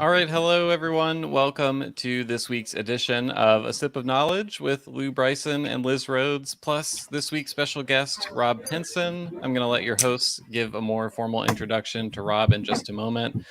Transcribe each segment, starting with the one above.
All right, hello everyone. Welcome to this week's edition of A Sip of Knowledge with Lou Bryson and Liz Rhodes, plus this week's special guest, Rob Pinson. I'm going to let your hosts give a more formal introduction to Rob in just a moment.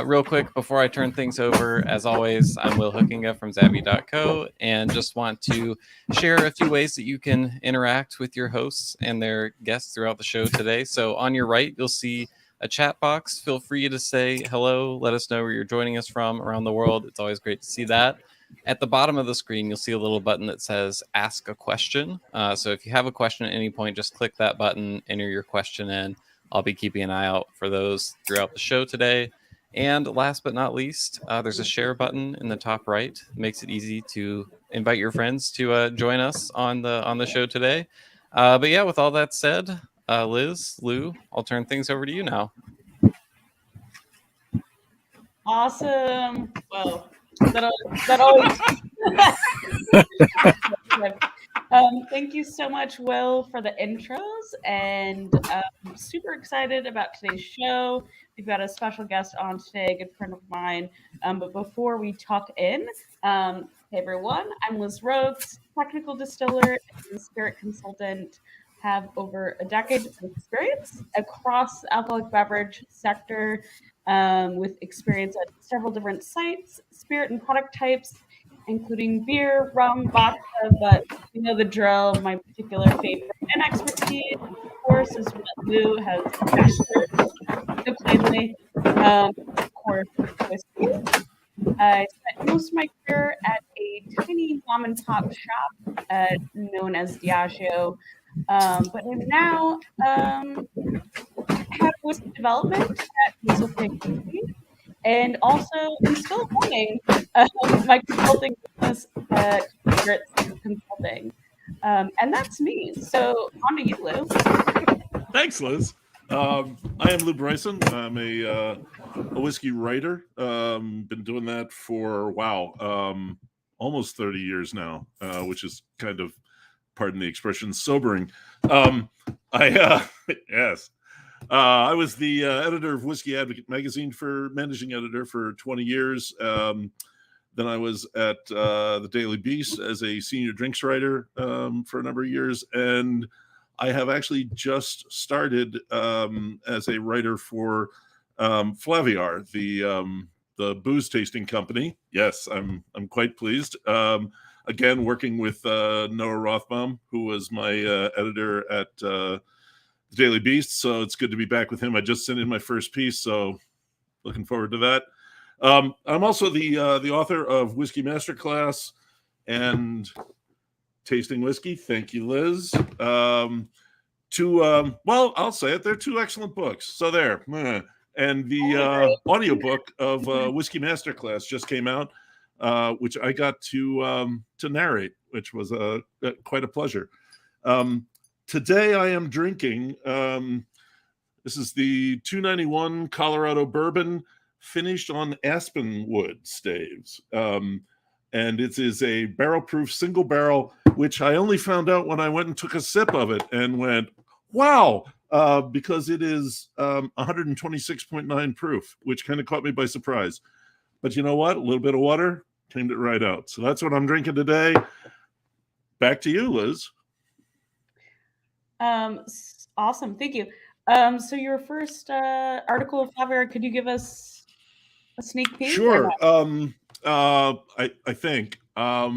Real quick, before I turn things over, as always, I'm Will Hookinga from Zabby.co, and just want to share a few ways that you can interact with your hosts and their guests throughout the show today. So on your right, you'll see a chat box. Feel free to say hello. Let us know where you're joining us from around the world. It's always great to see that. At the bottom of the screen, you'll see a little button that says Ask a Question. So if you have a question at any point, just click that button, enter your question in. I'll be keeping an eye out for those throughout the show today. And last but not least, there's a share button in the top right. It makes it easy to invite your friends to join us on the show today. But yeah, with all that said, Liz, Lou, I'll turn things over to you now. Awesome. Well, that always. Thank you so much, Will, for the intros, and I'm super excited about today's show. We've got a special guest on today, a good friend of mine. But before we talk in, hey everyone, I'm Liz Rhodes, technical distiller and spirit consultant. Have over a decade of experience across the alcoholic beverage sector, with experience at several different sites, spirit and product types, including beer, rum, vodka, but you know the drill. My particular favorite and expertise, of course, is what Lou has mastered so plainly. Of course, whiskey. I spent most of my career at a tiny mom and pop shop known as Diageo, but am now head of whiskey development at Counsel, and also am still running my consulting business at Consulting. And that's me. So on to you, Lou. Thanks, Liz. I am Lou Bryson. I'm a whiskey writer. Been doing that for, almost 30 years now, which is kind of, pardon the expression, sobering. Yes. I was the editor of Whiskey Advocate magazine, managing editor for 20 years. Then I was at the Daily Beast as a senior drinks writer for a number of years. And I have actually just started as a writer for Flaviar, the booze tasting company. Yes, I'm quite pleased. Again, working with Noah Rothbaum, who was my editor at the Daily Beast. So it's good to be back with him. I just sent in my first piece, so looking forward to that. I'm also the author of Whiskey Masterclass and Tasting Whiskey. Thank you, Liz. I'll say it. They're two excellent books. So there. And the audiobook of Whiskey Masterclass just came out, which I got to narrate, which was quite a pleasure. Today I am drinking, this is the 291 Colorado Bourbon finished on aspen wood staves. And it is a barrel-proof single barrel, which I only found out when I went and took a sip of it and went, wow, because it is 126.9 proof, which kind of caught me by surprise. But you know what? A little bit of water cleaned it right out. So that's what I'm drinking today. Back to you, Liz. Awesome. Thank you. So your first article of Flaviar, could you give us a sneak peek? Sure. I think. Oh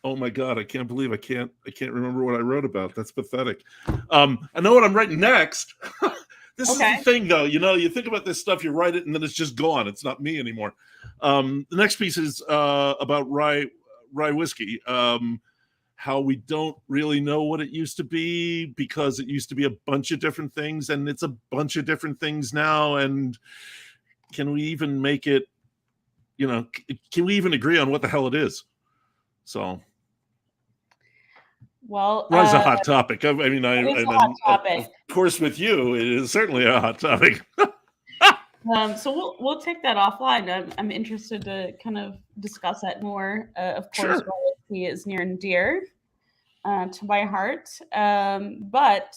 my God, I can't believe I can't remember what I wrote about. That's pathetic. I know what I'm writing next. This is the thing, though. You know, you think about this stuff, you write it, and then it's just gone. It's not me anymore. The next piece is about rye whiskey. How we don't really know what it used to be because it used to be a bunch of different things, and it's a bunch of different things now. And can we even make it? You know, can we even agree on what the hell it is? So, well, rye's a hot topic. I mean, it's a hot topic. Of course, with you, it is certainly a hot topic. So we'll take that offline. I'm interested to kind of discuss that more. Of course, Sure. Whiskey is near and dear to my heart. But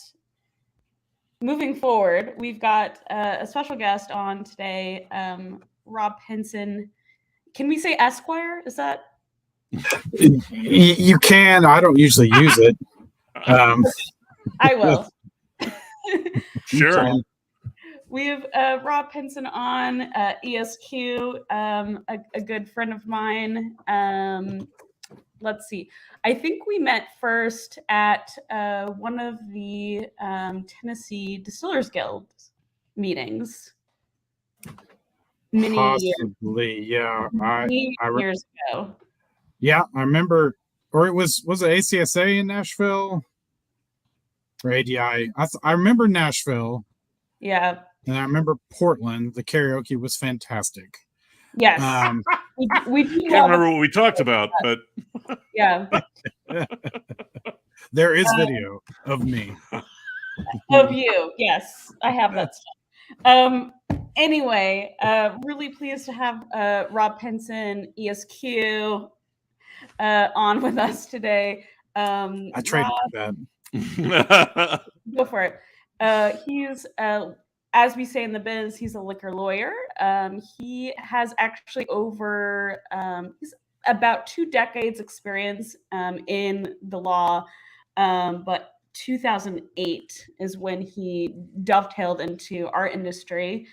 moving forward, we've got a special guest on today, Rob Pinson. Can we say Esquire? Is that? You can. I don't usually use it. I will. Sure. We have Rob Pinson on, ESQ, a good friend of mine. Let's see. I think we met first at one of the Tennessee Distillers Guild meetings. Possibly, yeah. Many years ago. Yeah, I remember. Or it was it ACSA in Nashville? Or ADI? I remember Nashville. Yeah. And I remember Portland. The karaoke was fantastic. Yes. We Can't remember what we talked about, but yeah. There is video of me. Of you. Yes, I have that stuff. Anyway, really pleased to have Rob Pinson, ESQ, on with us today. I trademarked that. Go for it. He's as we say in the biz, he's a liquor lawyer. He has actually he's about 2 decades experience in the law, but 2008 is when he dovetailed into our industry.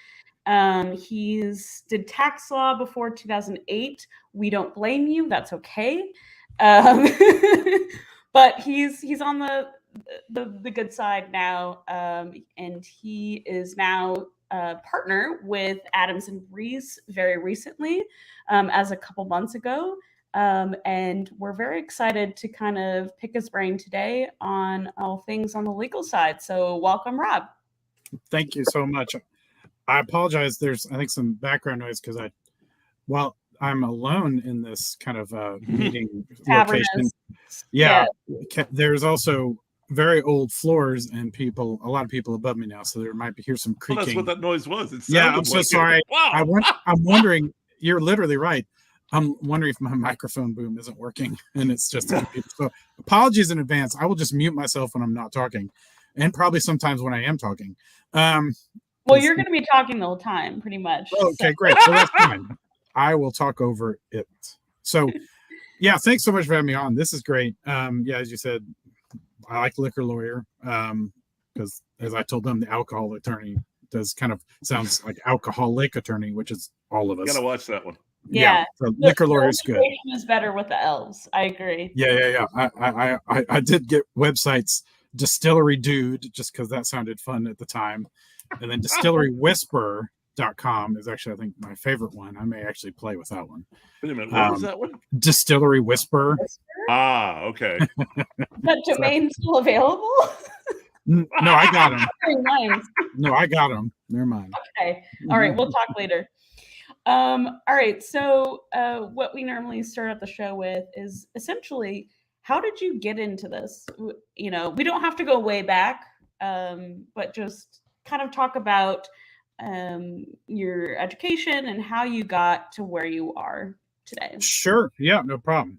He's did tax law before 2008. We don't blame you. That's okay. But he's on the good side now, and he is now a partner with Adams and Reese very recently, as a couple months ago. And we're very excited to kind of pick his brain today on all things on the legal side. So welcome, Rob. Thank you so much. I apologize. There's, I think, some background noise because I'm alone in this kind of meeting location. Yeah, there's also very old floors and a lot of people above me now, so there might be some creaking. Well, that's what that noise was. I'm so sorry. Wow. I'm wondering. You're literally right. I'm wondering if my microphone boom isn't working, and it's just so. Apologies in advance. I will just mute myself when I'm not talking, and probably sometimes when I am talking. Well, you're going to be talking the whole time, pretty much. Okay, great. So that's fine. I will talk over it. So, yeah, thanks so much for having me on. This is great. Yeah, as you said, I like liquor lawyer because, as I told them, the alcohol attorney does kind of sounds like alcoholic attorney, which is all of us. You gotta watch that one. Yeah, so liquor lawyer is good. Is better with the L's. I agree. Yeah. I did get websites Distillery Dude just because that sounded fun at the time, and then DistilleryWhisper.com is actually, I think, my favorite one. I may actually play with that one. Wait a minute, what was that one? Distillery Whisper. Ah, okay. That domain still available? No, I got them. No, I got them. They're mine. Okay. All right. We'll talk later. All right. So what we normally start out the show with is essentially, how did you get into this? You know, we don't have to go way back, but just kind of talk about your education and how you got to where you are today. Sure. Yeah, no problem.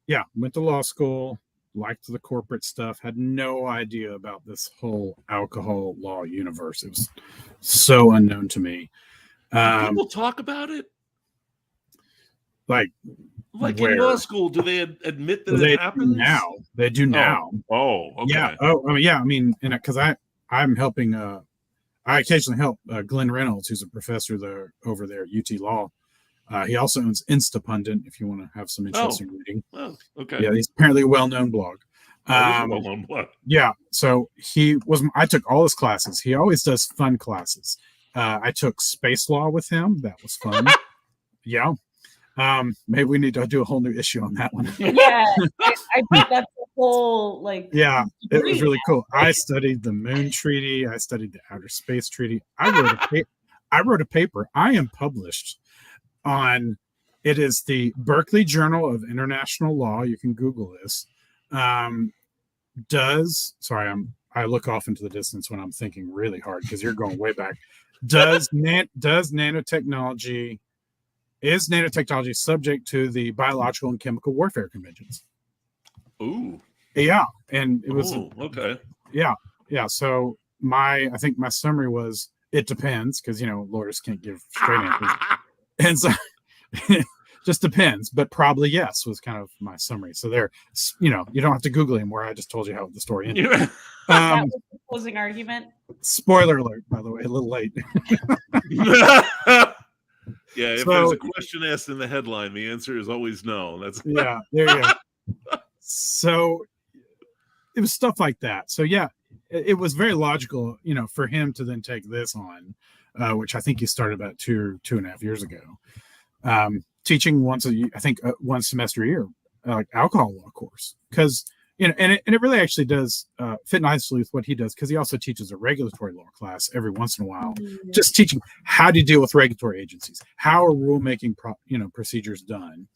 Yeah, went to law school, liked the corporate stuff, had no idea about this whole alcohol law universe. It was so unknown to me. People talk about it? Like in law school, do they admit that it happens? Now. They do now. Oh, okay. Yeah. Oh, yeah. I mean, because I'm helping, I occasionally help Glenn Reynolds, who's a professor over there at UT Law. He also owns Instapundit, if you want to have some interesting reading. Oh, okay. Yeah, he's apparently a well-known blog. Well-known blog. Yeah, so I took all his classes. He always does fun classes. I took space law with him. That was fun. Yeah. Maybe we need to do a whole new issue on that one. Yeah, I think that's the whole, yeah, it was really cool. I studied the Moon Treaty. I studied the Outer Space Treaty. I wrote a paper. I am published on, it is the Berkeley Journal of International Law. You can Google this. I look off into the distance when I'm thinking really hard because you're going way back. Is nanotechnology subject to the biological and chemical warfare conventions? Ooh. Yeah. And it was okay. Yeah. So I think my summary was, it depends, because lawyers can't give straight answers, and so just depends, but probably yes was kind of my summary. So there, you don't have to Google anymore. I just told you how the story ended. That was the closing argument. Spoiler alert, by the way, a little late. Yeah, if there's a question asked in the headline, the answer is always no. That's yeah, there you go. So it was stuff like that. So yeah, it was very logical, for him to then take this on, which I think he started about 2.5 years ago. Teaching once one semester a year, like alcohol law course, because and it really actually does fit nicely with what he does, because he also teaches a regulatory law class every once in a while, just teaching how to deal with regulatory agencies, how are rulemaking procedures done.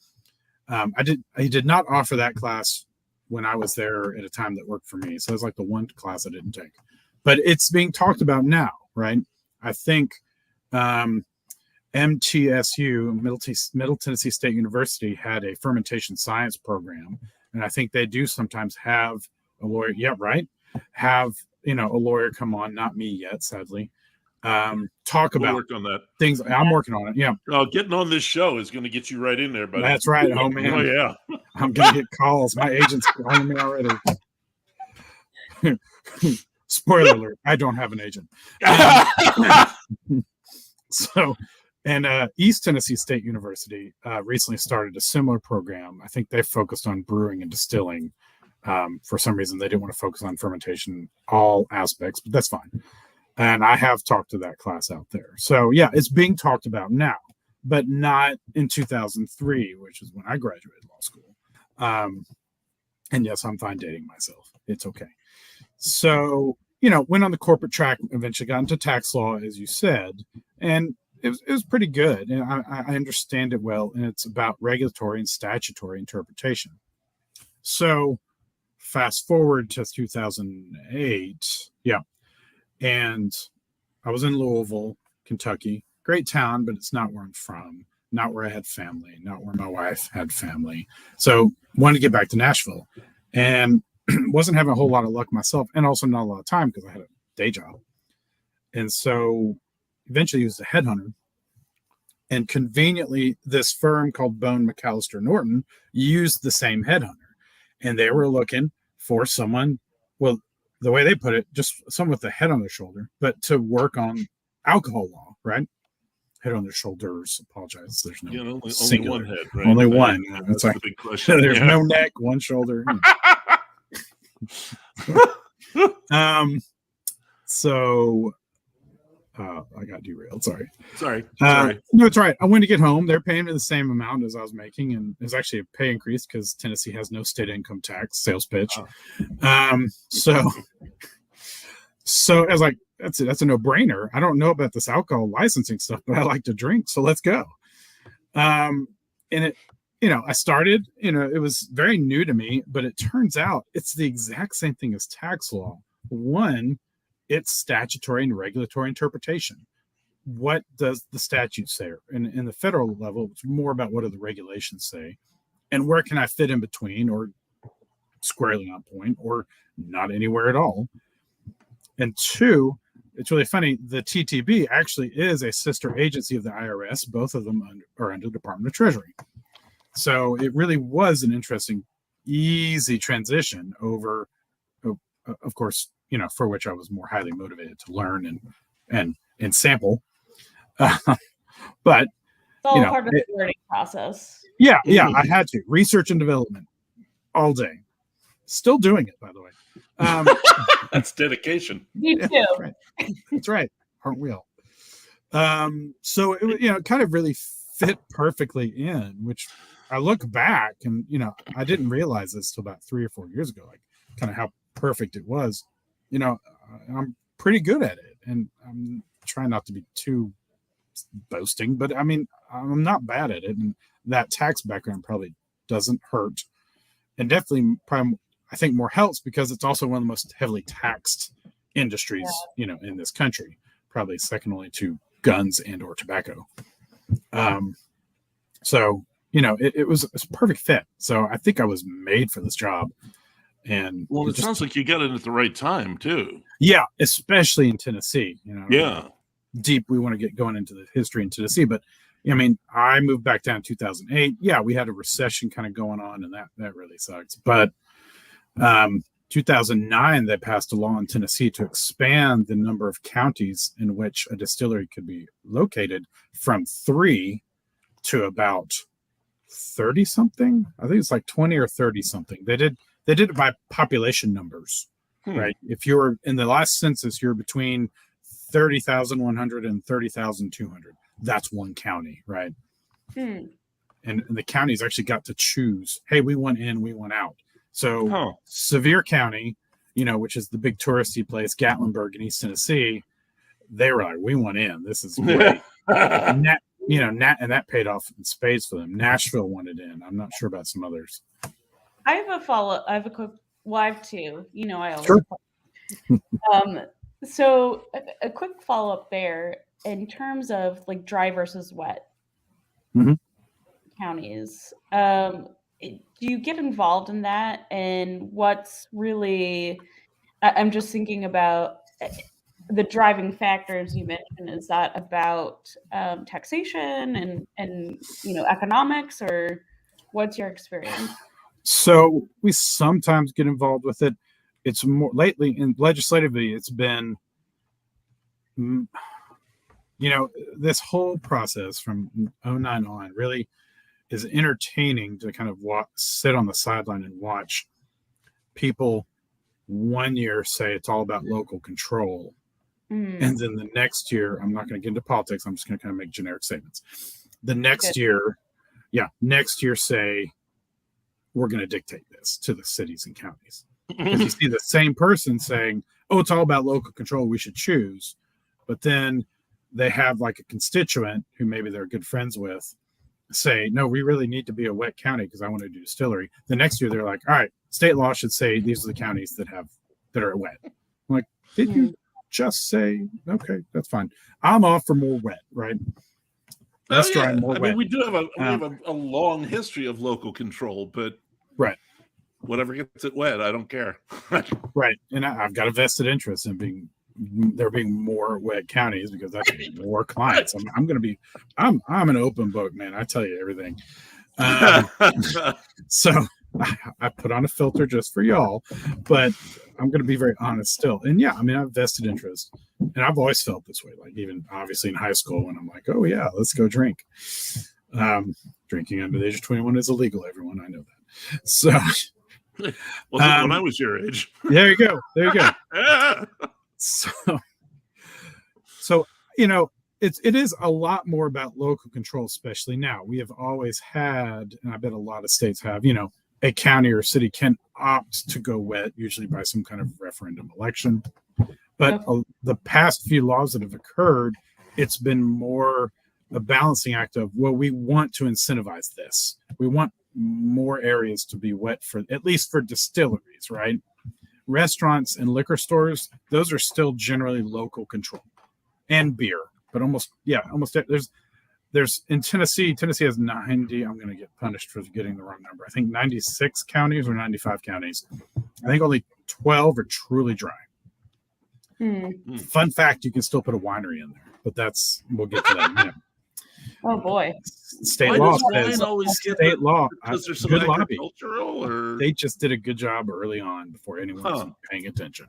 I did not offer that class when I was there at a time that worked for me, so it was like the one class I didn't take, but it's being talked about now, right? I think MTSU, Middle Tennessee State University, had a fermentation science program, and I think they do sometimes have a lawyer. Yeah, right. Have a lawyer come on, not me yet, sadly. Talk about worked on that. Things. I'm working on it. Yeah. Oh, getting on this show is going to get you right in there, buddy. That's right. Oh man. Oh yeah. I'm gonna get calls. My agent's calling me already. Spoiler alert: I don't have an agent. And East Tennessee State University recently started a similar program. I think they focused on brewing and distilling. For some reason, they didn't want to focus on fermentation, all aspects, but that's fine. And I have talked to that class out there. So yeah, it's being talked about now, but not in 2003, which is when I graduated law school. And yes, I'm fine dating myself. It's okay. So, went on the corporate track, eventually got into tax law, as you said, and it was pretty good, and I understand it well, and it's about regulatory and statutory interpretation. So fast forward to 2008, and I was in Louisville, Kentucky. Great town, but it's not where I'm from, not where I had family, not where my wife had family. So wanted to get back to Nashville, and wasn't having a whole lot of luck myself, and also not a lot of time because I had a day job. And so eventually used a headhunter, and conveniently this firm called Bone McAllister Norton used the same headhunter, and they were looking for someone, well, the way they put it, just someone with a head on their shoulder, but to work on alcohol law, right? Head on their shoulders. Apologize. There's no only one head, right? Only one. That's the big question. There's no neck, one shoulder. So I got derailed. Sorry. No, it's all right. I went to get home. They're paying me the same amount as I was making, and it's actually a pay increase because Tennessee has no state income tax. Sales pitch. So I was like, that's a no-brainer. I don't know about this alcohol licensing stuff, but I like to drink, so let's go. And it, I started. It was very new to me, but it turns out it's the exact same thing as tax law. One, it's statutory and regulatory interpretation. What does the statute say? And in the federal level, it's more about what do the regulations say, and where can I fit in between, or squarely on point, or not anywhere at all. And two, it's really funny, the TTB actually is a sister agency of the IRS. Both of them are under the Department of Treasury. So it really was an interesting, easy transition over, of course, for which I was more highly motivated to learn and sample. But it's all part of the learning process. Yeah, I had to research and development all day. Still doing it, by the way. That's dedication. Me too. Yeah, right. That's right. Aren't we all? So it was, kind of really fit perfectly in, which I look back and, I didn't realize this till about 3 or 4 years ago, like kind of how perfect it was. I'm pretty good at it, and I'm trying not to be too boasting, but I mean, I'm not bad at it. And that tax background probably doesn't hurt, and definitely probably, I think, more helps because it's also one of the most heavily taxed industries, in this country, probably second only to guns and or tobacco. So, it was a perfect fit. So I think I was made for this job. And well, it sounds like you got it at the right time too. Yeah, especially in Tennessee. Yeah. Deep we want to get going into the history in Tennessee, but I mean, I moved back down in 2008. Yeah, we had a recession kind of going on, and that really sucks. But 2009, they passed a law in Tennessee to expand the number of counties in which a distillery could be located from 3 to about 30 something. I think it's like 20 or 30 something. They did it by population numbers, right? If you were in the last census, you're between 30,100 and 30,200. That's one county, right? And the counties actually got to choose, hey, we want in, we want out. So Sevier County, which is the big touristy place, Gatlinburg in East Tennessee, they were like, we want in. This is great. And that paid off in spades for them. Nashville wanted in. I'm not sure about some others. I have a follow-up. I have a quick. Well, I have two. I always. Sure. So a quick follow-up there in terms of like dry versus wet counties. Do you get involved in that? And what's really? I'm just thinking about the driving factors you mentioned. Is that about taxation and economics, or what's your experience? So we sometimes get involved with it. It's more lately in legislatively, it's been, this whole process from 2009 on really is entertaining to kind of sit on the sideline and watch people one year say it's all about local control. And then the next year, I'm not going to get into politics. I'm just going to kind of make generic statements. The next year say, we're going to dictate this to the cities and counties. Because you see the same person saying, oh, it's all about local control, we should choose. But then they have like a constituent who maybe they're good friends with say, no, we really need to be a wet county because I want to do distillery. The next year they're like, all right, state law should say these are the counties that are wet. I'm like, did you just say, okay, that's fine. I'm all for more wet, right? Let's try more wet. Mean, we do have a long history of local control, but right. Whatever gets it wet, I don't care. Right. And I've got a vested interest in there being more wet counties because that's more clients. I'm an open book, man. I tell you everything. So I put on a filter just for y'all, but I'm going to be very honest still. And yeah, I mean, I have vested interest, and I've always felt this way. Like even obviously in high school when I'm like, oh yeah, let's go drink. Drinking under the age of 21 is illegal. Everyone, I know that. So. When I was your age. There you go. So it is a lot more about local control, especially now. We have always had, and I bet a lot of states have, a county or city can opt to go wet, usually by some kind of referendum election. But the past few laws that have occurred, it's been more a balancing act of, well, we want to incentivize this. We want more areas to be wet at least for distilleries, right? Restaurants and liquor stores, those are still generally local control, and beer, but almost there's in Tennessee has 90, I'm going to get punished for getting the wrong number. I think 96 counties or 95 counties. I think only 12 are truly dry. Fun fact, you can still put a winery in there, but we'll get to that in a minute. Oh boy! State law says state law. Because there's some good lobby. Or they just did a good job early on before anyone was paying attention.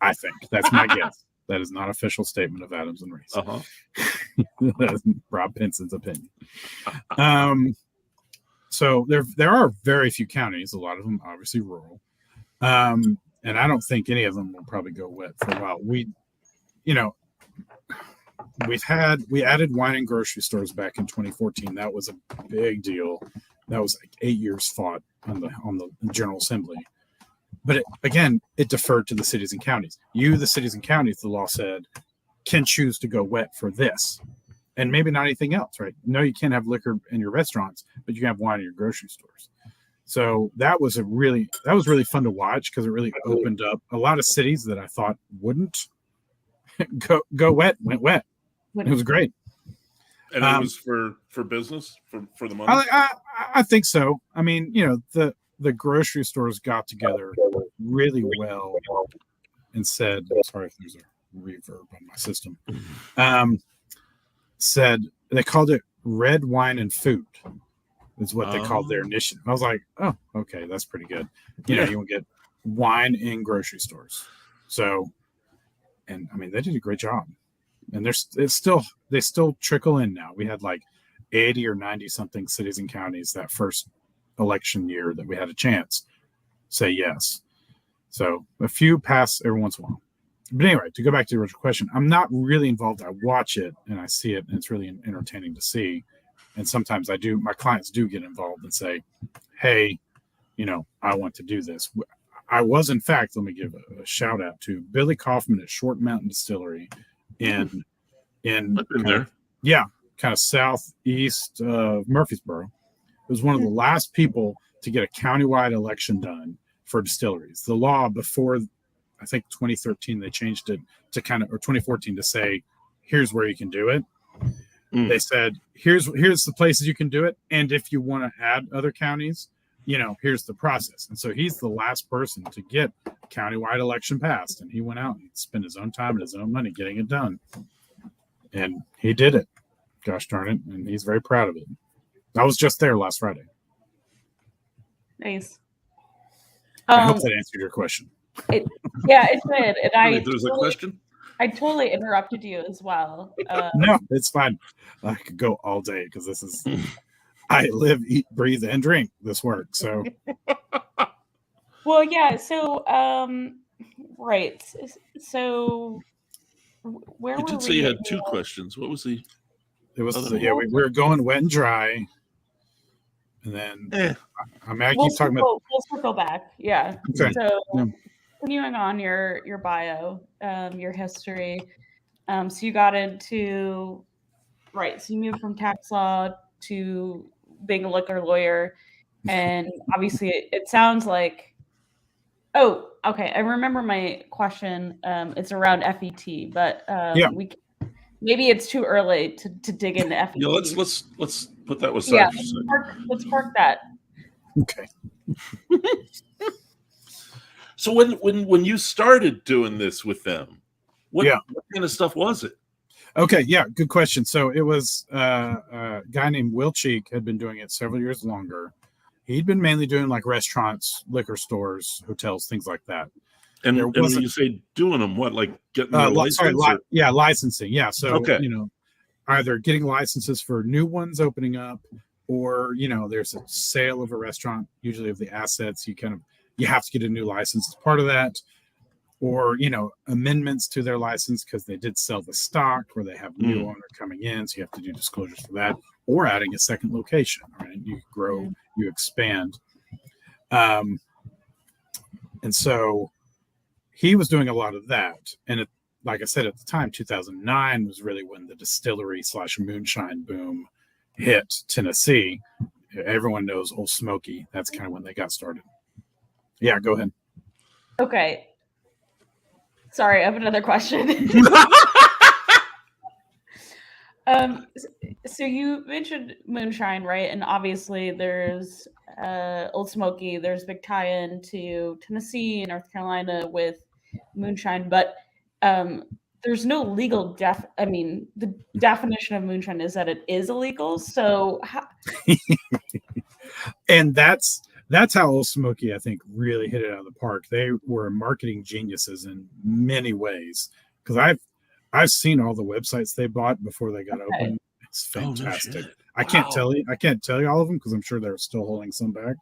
I think that's my guess. That is not an official statement of Adams and Reese. That is Rob Pinson's opinion. So there are very few counties. A lot of them obviously rural, and I don't think any of them will probably go wet for a while. We added wine and grocery stores back in 2014. That was a big deal. That was like 8 years fought on the General Assembly. But it deferred to the cities and counties. The cities and counties, the law said, can choose to go wet for this. And maybe not anything else, right? No, you can't have liquor in your restaurants, but you can have wine in your grocery stores. So that was really fun to watch because it really opened up a lot of cities that I thought wouldn't go wet, went wet. It was great. And it was for business, for the money? I think so. I mean, the the grocery stores got together really well and said, I'm sorry if there's a reverb on my system, said they called it red wine and food is what they called their initiative. I was like, oh, okay, that's pretty good. You know, you will get wine in grocery stores. So, and I mean, they did a great job. And they still trickle in now. We had like 80 or 90 something cities and counties that first election year that we had a chance say yes. So a few pass every once in a while. But anyway, to go back to the original question, I'm not really involved. I watch it and I see it, and it's really entertaining to see. And sometimes my clients do get involved and say, hey, you know, I want to do this. I was, in fact, let me give a shout out to Billy Kaufman at Short Mountain Distillery in I've been there. Kind of southeast of Murfreesboro. It was one of the last people to get a countywide election done for distilleries. The law before, I think 2013, they changed it to or 2014 to say, here's where you can do it. They said, here's the places you can do it. And if you want to add other counties, you know, here's the process. And so he's the last person to get countywide election passed. And he went out and spent his own time and his own money getting it done. And he did it. Gosh darn it. And he's very proud of it. I was just there last Friday. Nice. I hope that answered your question. It did. And There's a question? I totally interrupted you as well. No, it's fine. I could go all day because this is, I live, eat, breathe, and drink this work. So, well, yeah. So, right. So, where you were did say you had two questions. What was the? It was we were going wet and dry, and then I'm actually talking about. We'll circle back. Yeah. Okay. So, continuing on your bio, your history. So you got into so you moved from tax law to being a liquor lawyer, and obviously it sounds like. Oh, okay. I remember my question. It's around FET, but maybe it's too early to dig into FET. Yeah, let's put that aside. Yeah, let's park that. Okay. So when you started doing this with them, what kind of stuff was it? Okay, yeah, good question. So it was a guy named Will Cheek had been doing it several years longer. He'd been mainly doing like restaurants, liquor stores, hotels, things like that. And when you say doing them, what, like getting their license? Licensing. Yeah. So, you know, either getting licenses for new ones opening up, or, you know, there's a sale of a restaurant, usually of the assets. You have to get a new license as part of that, or, you know, amendments to their license because they did sell the stock or they have new owner coming in. So you have to do disclosures for that, or adding a second location, right? You grow, you expand. And so he was doing a lot of that. And like I said, at the time, 2009 was really when the distillery / moonshine boom hit Tennessee. Everyone knows Old Smoky. That's kind of when they got started. Yeah, go ahead. Okay. Sorry, I have another question. So you mentioned moonshine, right? And obviously there's Old Smoky, there's big tie-in to Tennessee and North Carolina with moonshine, but there's no legal the definition of moonshine is that it is illegal. So and that's how Old Smoky, I think, really hit it out of the park. They were marketing geniuses in many ways, because I've seen all the websites they bought before they got open. It's fantastic. I can't tell you all of them because I'm sure they're still holding some back.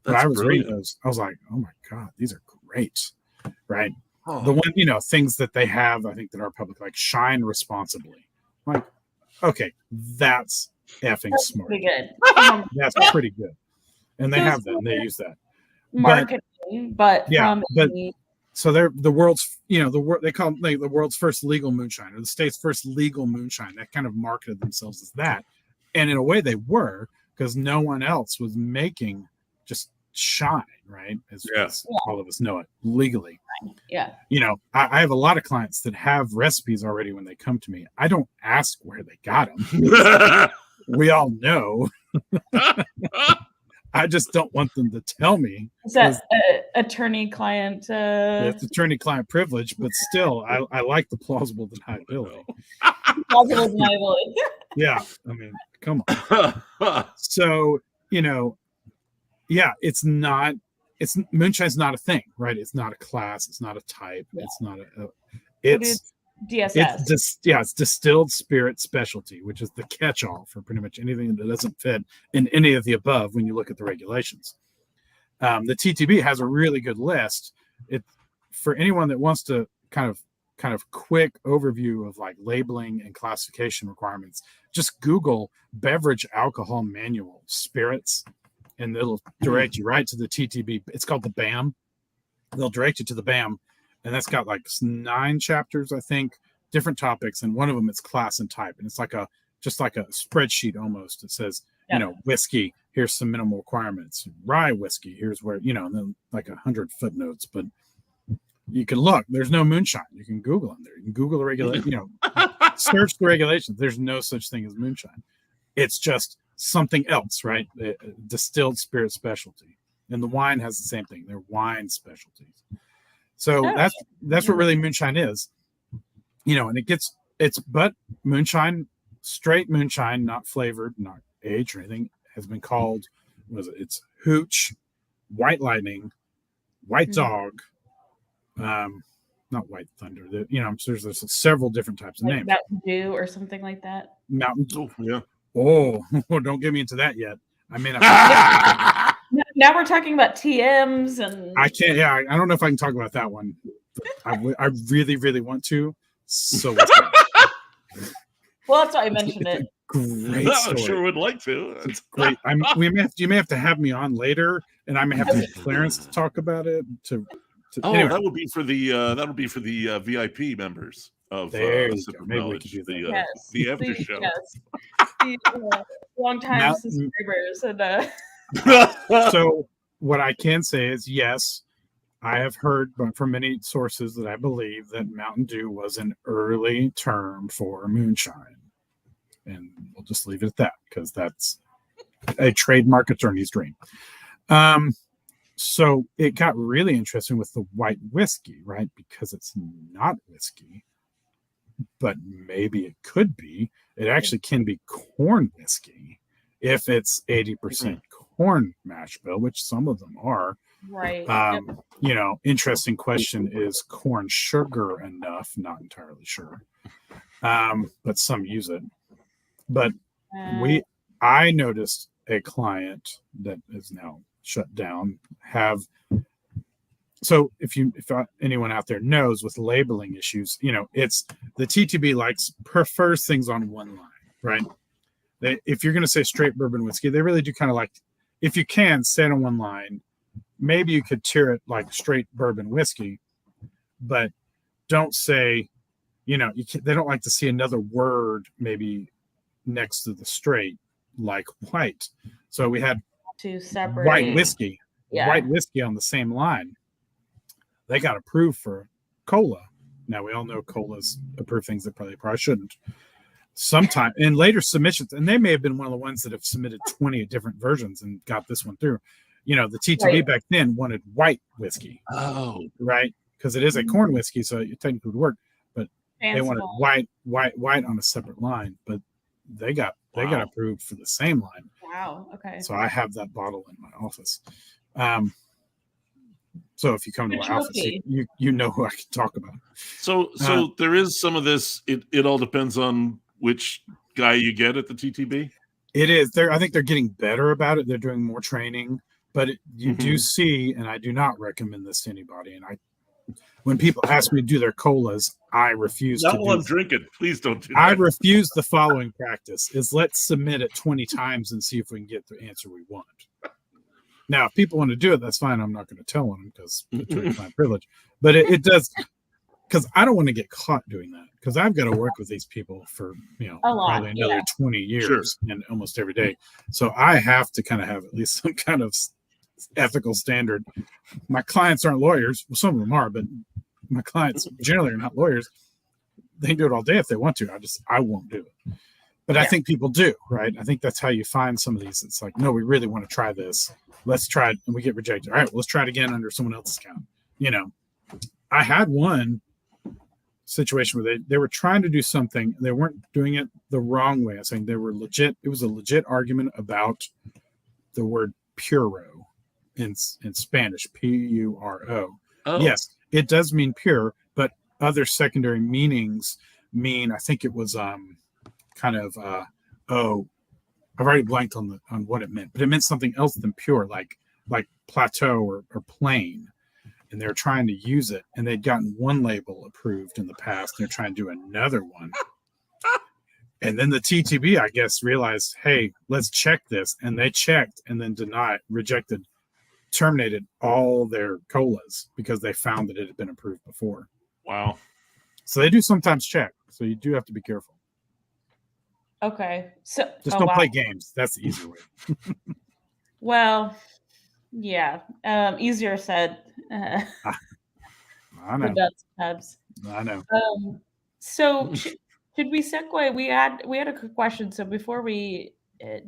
But I was reading those. I was like, oh my God, these are great. Right. Oh. The one, you know, things that they have, I think, that are public, like shine responsibly. Like, okay, that's effing smart. Pretty good. That's pretty good. And they have that, and they use that. Marketing, so they're the world's, you know, they call them the world's first legal moonshine, or the state's first legal moonshine. That kind of marketed themselves as that. And in a way they were, because no one else was making just shine, right? As all of us know it, legally. Yeah. You know, I have a lot of clients that have recipes already when they come to me. I don't ask where they got them. We all know. I just don't want them to tell me. Is that attorney-client? It's attorney-client privilege, but still, I like the plausible deniability. Plausible deniability. Yeah, I mean, come on. So, moonshine's not a thing, right? It's not a class. It's not a type. Yeah. It's not it's DSS. It's distilled spirit specialty, which is the catch-all for pretty much anything that doesn't fit in any of the above when you look at the regulations. The TTB has a really good list. For anyone that wants to kind of quick overview of like labeling and classification requirements, just Google beverage alcohol manual spirits, and it'll direct you right to the TTB. It's called the BAM. They'll direct you to the BAM. And that's got like 9 chapters, I think, different topics. And one of them is class and type. And it's just like a spreadsheet almost. It says, whiskey, here's some minimal requirements. Rye whiskey, here's where, and then like 100 footnotes. But you can look. There's no moonshine. You can Google them there. You can Google the regulation, search the regulations. There's no such thing as moonshine. It's just something else, right? Distilled spirit specialty. And the wine has the same thing. They're wine specialties. So that's what really moonshine is, and but moonshine, straight moonshine, not flavored, not aged or anything, has been called, it's hooch, white lightning, white dog, not white thunder. There's several different types of names. Mountain Dew or something like that. Mountain Dew, yeah. Oh, don't get me into that yet. I mean, now we're talking about TMs and I can't. Yeah, I don't know if I can talk about that one. I really, really want to. So well, that's why I mentioned it. Great story. I sure would like to. It's great. You may have to have me on later, and I may have to get Clarence to talk about it. Anyway. That would be for the VIP members of there you go. Maybe we could do that. The after show. Yes. Long time subscribers and. So what I can say is, yes, I have heard from many sources that I believe that Mountain Dew was an early term for moonshine. And we'll just leave it at that because that's a trademark attorney's dream. So it got really interesting with the white whiskey, right? Because it's not whiskey, but maybe it could be. It actually can be corn whiskey if it's 80% corn mash bill, which some of them are. Right. Interesting question, is corn sugar enough? Not entirely sure. But some use it. But I noticed a client that is now shut down so if anyone out there knows with labeling issues, it's the TTB prefers things on one line, right? If you're going to say straight bourbon whiskey, they really do kind of like, if you can, say it on one line. Maybe you could tier it like straight bourbon whiskey, but don't say, they don't like to see another word maybe next to the straight, like white. So we had 2 separate white whiskey on the same line. They got approved for cola. Now we all know colas approve things that probably shouldn't. Sometime in later submissions, and they may have been one of the ones that have submitted 20 different versions and got this one through. The TTB back then wanted white whiskey. Oh, right, because it is a corn whiskey, so it technically would work. But they wanted white on a separate line. But they got approved for the same line. Wow. Okay. So I have that bottle in my office. So if you come to my office, you know who I can talk about. So there is some of this. It all depends on which guy you get at the TTB. It is. I think they're getting better about it. They're doing more training, but you do see, and I do not recommend this to anybody. And when people ask me to do their colas, I refuse. Not while I'm drinking. Please don't do that. I refuse the following practice: is let's submit it 20 times and see if we can get the answer we want. Now, if people want to do it, that's fine. I'm not going to tell them because it's my privilege. But it does, because I don't want to get caught doing that, because I've got to work with these people for probably another 20 years and almost every day. So I have to kind of have at least some kind of ethical standard. My clients aren't lawyers. Well, some of them are, but my clients generally are not lawyers. They can do it all day if they want to. I won't do it. But I think people do, right? I think that's how you find some of these. It's like, no, we really want to try this. Let's try it, and we get rejected. All right, well, let's try it again under someone else's account. I had one situation where they were trying to do something. They weren't doing it the wrong way. I was saying they were legit. It was a legit argument about the word puro in Spanish, Puro. Oh. Yes, it does mean pure, but other secondary meanings mean, I think it was I've already blanked on what it meant, but it meant something else than pure, like plateau or plain. And they're trying to use it, and they'd gotten one label approved in the past. They're trying to do another one. And then the TTB, I guess, realized, hey, let's check this. And they checked and then rejected, terminated all their colas because they found that it had been approved before. Wow. So they do sometimes check. So you do have to be careful. Okay. So just don't play games. That's the easier way. Well, yeah. Easier said. I know. I know. So should we segue? We had a quick question. So before we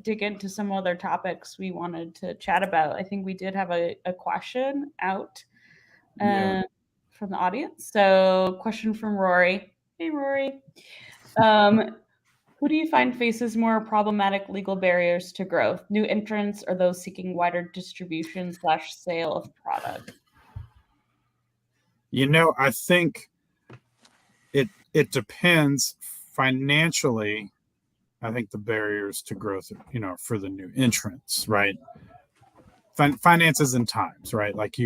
dig into some other topics we wanted to chat about, I think we did have a question out from the audience. So question from Rory. Hey, Rory. Who do you find faces more problematic legal barriers to growth? New entrants or those seeking wider distribution / sale of product? I think it depends financially. I think the barriers to growth, for the new entrants, right? Finances and times, right? Like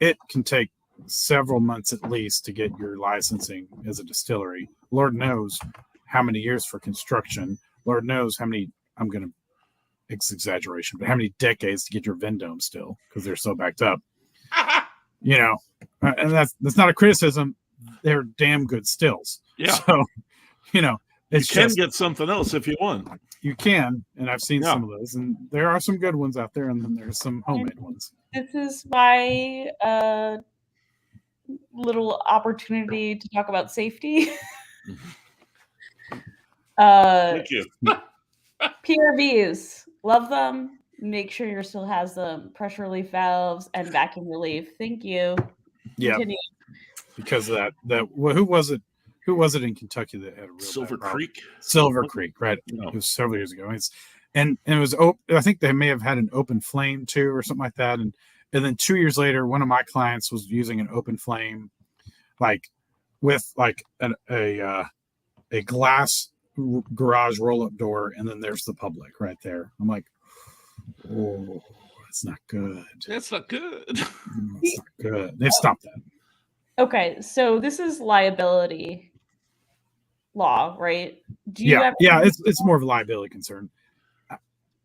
it can take several months at least to get your licensing as a distillery. Lord knows how many years for construction. Lord knows how many, it's exaggeration, but how many decades to get your Vendome still, because they're so backed up. And that's not a criticism. They're damn good stills. Yeah. So, it's you can get something else if you want. You can, and I've seen some of those, and there are some good ones out there, and then there's some homemade ones. This is my little opportunity to talk about safety. Thank you. PRVs, love them. Make sure your still has them. Pressure relief valves and vacuum relief. Thank you. Yeah. Because of that who was it? Who was it in Kentucky that had a real Silver Creek? Silver Creek, right? No. It was several years ago. And it was I think they may have had an open flame too, or something like that. And then 2 years later, one of my clients was using an open flame, with a glass garage roll-up door, and then there's the public right there. I'm like, oh, that's not good. That's not good. It's not good. They've stopped that. Okay, so this is liability law, right? Do you it's more of a liability concern.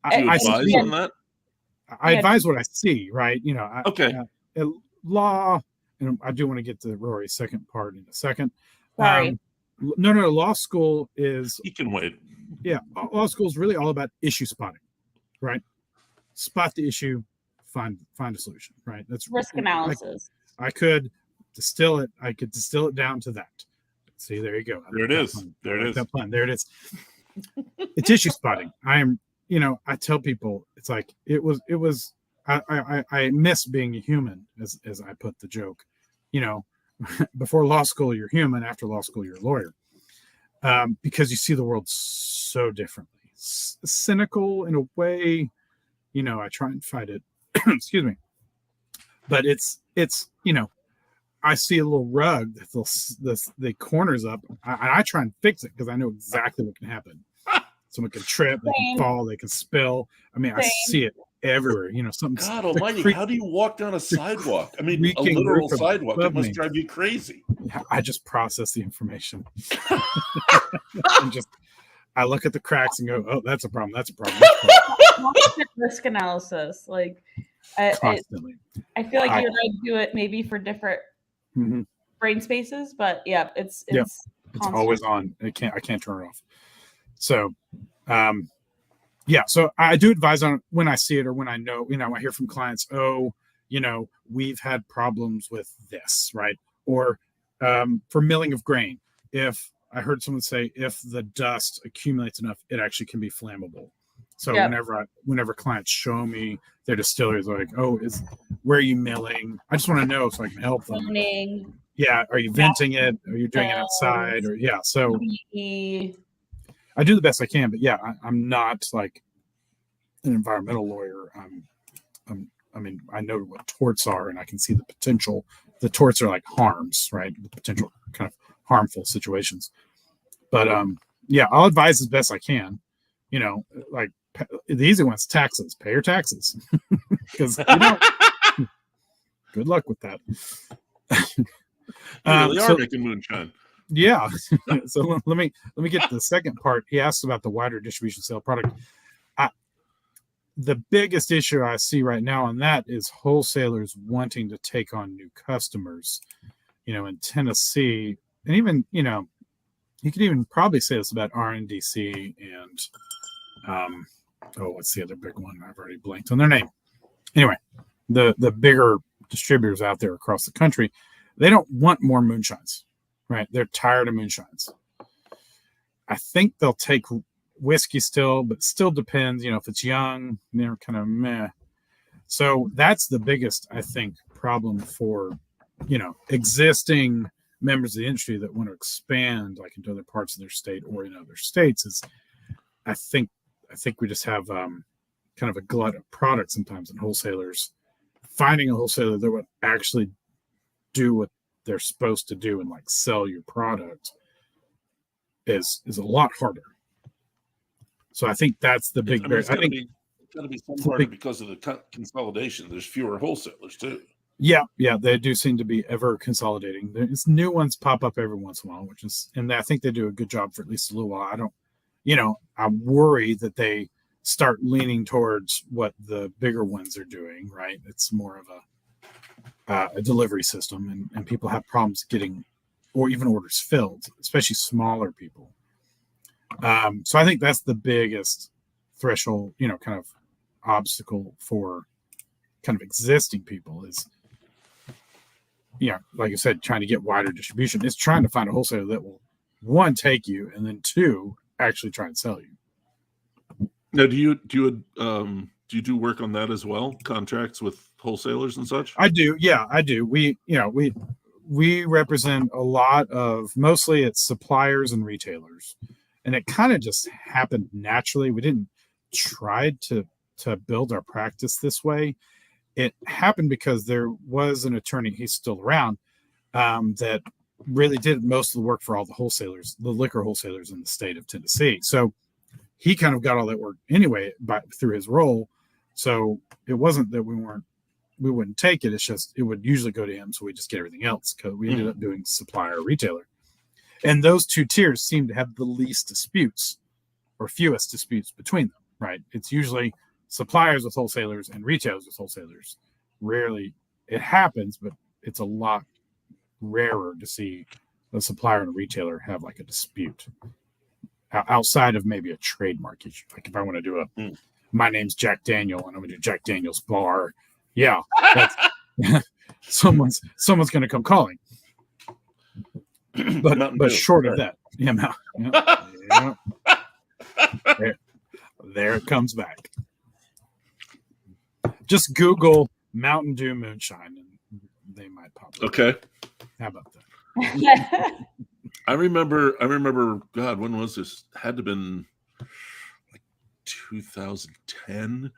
I advise on that? I advise what I see, right? Okay. Law, and I do want to get to Rory's second part in a second. Sorry. No. Law school is... You can wait. Yeah, law school is really all about issue spotting, right? Spot the issue, find a solution, right? That's risk analysis. I could distill it. I could distill it down to that. See, there you go. There it is. There it is. That plan. There it is. It's issue spotting. I tell people, it's like it was. I miss being a human, as I put the joke. Before law school, you're human. After law school, you're a lawyer, because you see the world so differently. Cynical in a way. I try and fight it. Excuse me. But it's I see a little rug that the corners up. I try and fix it because I know exactly what can happen. Someone can trip, they can fall, they can spill. I see it everywhere. Something. God Almighty! How do you walk down a sidewalk? A literal sidewalk. It must drive you crazy. I just process the information. And I look at the cracks and go, "Oh, that's a problem. That's a problem." Risk analysis, constantly. I feel like you're going to do it maybe for different brain spaces, but it's always on. I can't turn it off. So, so I do advise on it when I see it or when I know. I hear from clients, we've had problems with this, right? Or for milling of grain, if I heard someone say if the dust accumulates enough, it actually can be flammable. So Yep. whenever clients show me their distilleries, they're like, oh, where are you milling? I just want to know so I can help them. Zoning, Yeah, are you venting it? Are you doing it outside? Or so PE. I do the best I can, but yeah, I'm not like an environmental lawyer. I mean, I know what torts are, and I can see the potential. The torts are like harms, right? The potential kind of harmful situations. But yeah, I'll advise as best I can. You know, like the easy one's taxes. Pay your taxes, because good luck with that. You really are making moonshine. Yeah. So let me get to the second part. He asked about the wider distribution sale product. The biggest issue I see right now on that is wholesalers wanting to take on new customers. You know, in Tennessee, and even you could even probably say this about RNDC and what's the other big one? I've already blanked on their name. Anyway, the bigger distributors out there across the country, they don't want more moonshines, right? They're tired of moonshines. I think they'll take whiskey still, but still depends, if it's young, they're kind of meh. So that's the biggest, I think, problem for, existing members of the industry that want to expand like into other parts of their state or in other states is I think we just have kind of a glut of products sometimes, and wholesalers finding a wholesaler that would actually do what they're supposed to do and like sell your product is a lot harder. So I think that's the big barrier. I think it's got to be some part because of the consolidation. There's fewer wholesalers too. Yeah, they do seem to be ever consolidating. There's new ones pop up every once in a while, and I think they do a good job for at least a little while. I worry that they start leaning towards what the bigger ones are doing, right? It's more of a delivery system, and people have problems getting or even orders filled, especially smaller people. So I think that's the biggest threshold, kind of obstacle for kind of existing people is, like I said, trying to get wider distribution. Is trying to find a wholesaler that will, one, take you, and then two, actually try and sell you. Now, do you do work on that as well? Contracts with wholesalers and such? I do. Yeah, I do. We represent a lot of, mostly it's suppliers and retailers. And it kind of just happened naturally. We didn't try to build our practice this way. It happened because there was an attorney, he's still around, that really did most of the work for all the wholesalers, the liquor wholesalers in the state of Tennessee. So he kind of got all that work anyway through his role. So it wasn't that we wouldn't take it. It's just, it would usually go to him. So we just get everything else because we ended up doing supplier retailer. And those two tiers seem to have the least disputes or fewest disputes between them, right? It's usually suppliers with wholesalers and retailers with wholesalers. Rarely it happens, but it's a lot rarer to see a supplier and a retailer have like a dispute outside of maybe a trademark issue. Like if I want to do my name's Jack Daniel and I'm going to do Jack Daniel's bar. Yeah, that's, someone's going to come calling. But short of that, there it comes back. Just Google Mountain Dew Moonshine and they might pop up. Okay. How about that? I remember, God, when was this? Had to have been like 2010.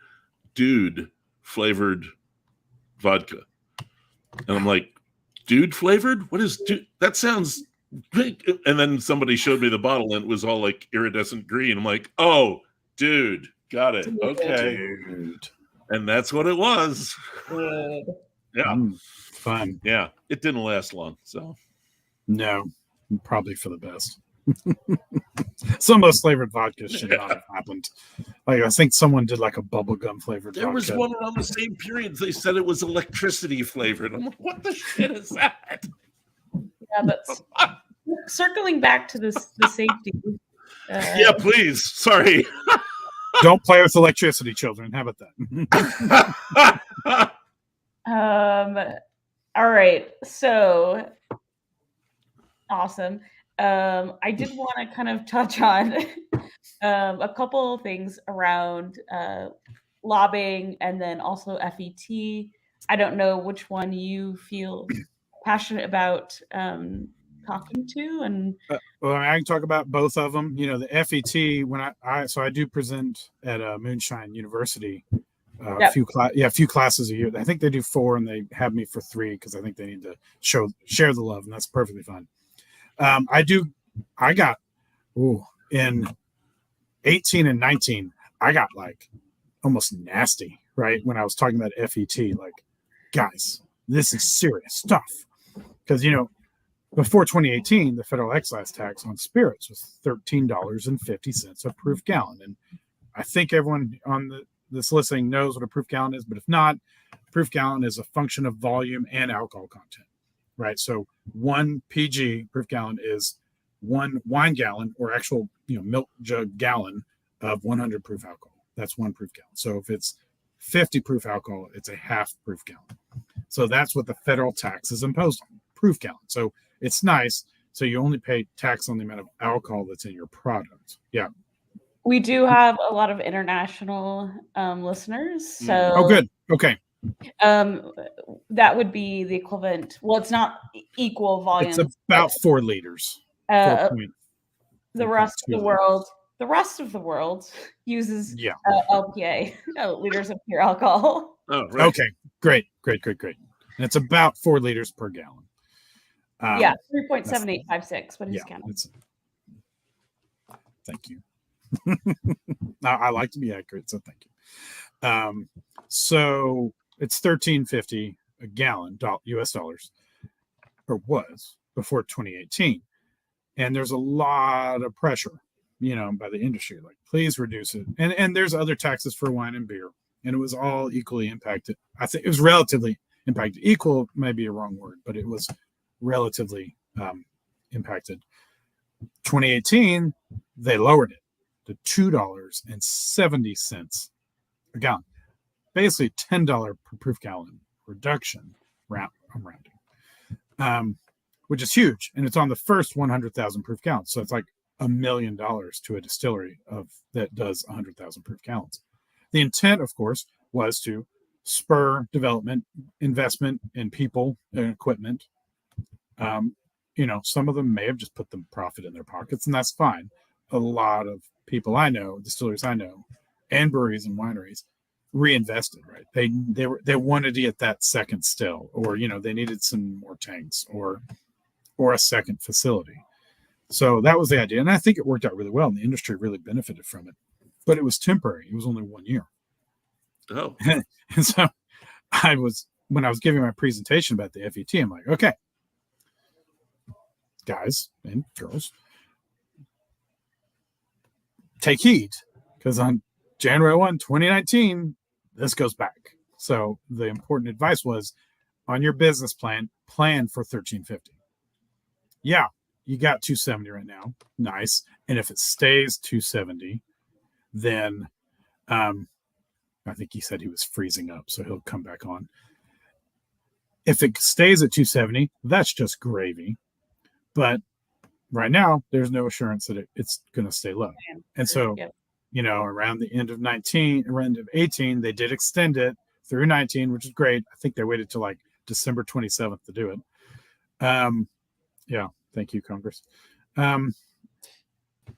Dude flavored vodka. And I'm like, dude flavored? What is dude? That sounds great. And then somebody showed me the bottle and it was all like iridescent green. I'm like, oh, dude, got it. Okay. Dude. And that's what it was. Good. Yeah. Fun. Yeah. It didn't last long. So no, probably for the best. Some of those flavored vodkas should not have happened. Like I think someone did like a bubblegum flavored vodka. There was one around the same period. They said it was electricity flavored. I'm like, what the shit is that? Yeah, that's circling back to the safety. Yeah, please. Sorry. Don't play with electricity, children. How about that? All right. So awesome. I did want to kind of touch on a couple of things around lobbying and then also FET. I don't know which one you feel passionate about talking to. And well, I can talk about both of them. You know, the FET, when I do present at Moonshine University, Yep. a few classes a year. I think they do 4 and they have me for 3 because I think they need to share the love, and that's perfectly fine. I got in 18 and 19, I got like almost nasty, right? When I was talking about FET, like, guys, this is serious stuff. Because, you know, before 2018, the federal excise tax on spirits was $13.50 a proof gallon. And I think everyone on this listening knows what a proof gallon is, but if not, proof gallon is a function of volume and alcohol content, right? So 1 PG proof gallon is 1 wine gallon or actual, you know, milk jug gallon of 100 proof alcohol. That's 1 proof gallon. So if it's 50 proof alcohol, it's a half proof gallon. So that's what the federal tax is imposed on, proof gallon. So it's nice. So you only pay tax on the amount of alcohol that's in your product. Yeah. We do have a lot of international listeners. So oh, good. Okay. That would be the equivalent. Well, it's not equal volume. It's about 4 liters. 4 point, the rest of the world. The rest of the world uses LPA, liters of pure alcohol. Oh, right. Okay, great. And it's about 4 liters per gallon. 3.7856. But thank you. I like to be accurate, so thank you. So it's $13.50 a gallon, US dollars, or was before 2018. And there's a lot of pressure, you know, by the industry, like, please reduce it. And there's other taxes for wine and beer, and it was all equally impacted. I think it was relatively impacted. Equal may be a wrong word, but it was relatively impacted. 2018, they lowered it to $2.70 a gallon, basically $10 per proof gallon reduction. I'm rounding, which is huge, and it's on the first 100,000 proof gallons. So it's like $1 million to a distillery that does 100,000 proof gallons. The intent, of course, was to spur development, investment in people and equipment. You know, some of them may have just put the profit in their pockets, and that's fine. A lot of people I know, distilleries I know, and breweries and wineries reinvested, right? They wanted to get that second still, or, you know, they needed some more tanks or a second facility. So that was the idea. And I think it worked out really well, and the industry really benefited from it. But it was temporary. It was only 1 year. Oh. And so when I was giving my presentation about the FET, I'm like, okay, guys and girls, take heed, because on January 1, 2019, this goes back. So the important advice was, on your business plan for $13.50. Yeah, you got $2.70 right now. Nice. And if it stays $2.70, then I think he said he was freezing up, so he'll come back on. If it stays at $2.70, that's just gravy. But right now, there's no assurance that it's going to stay low. And so, you know, around the end of 18, they did extend it through 19, which is great. I think they waited till like December 27th to do it. Yeah, thank you, Congress.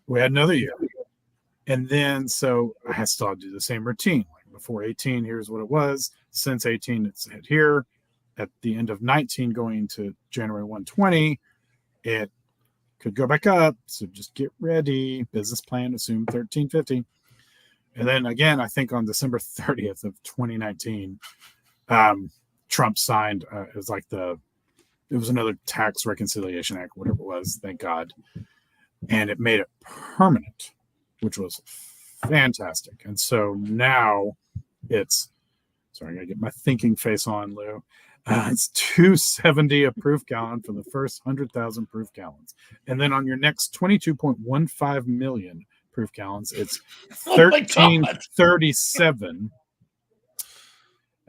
We had another year. And then, so I still do the same routine. Like, before 18, here's what it was. Since 18, it's hit here. At the end of 19, going to January 1, 20, it could go back up. So just get ready. Business plan, assume $13.50. And then again, I think on December 30th of 2019, Trump signed, it was another tax reconciliation act, whatever it was, thank God. And it made it permanent, which was fantastic. And so now it's, sorry, I gotta get my thinking face on, Lou. It's $2.70 a proof gallon for the first 100,000 proof gallons. And then on your next 22.15 million proof gallons, it's $13.37.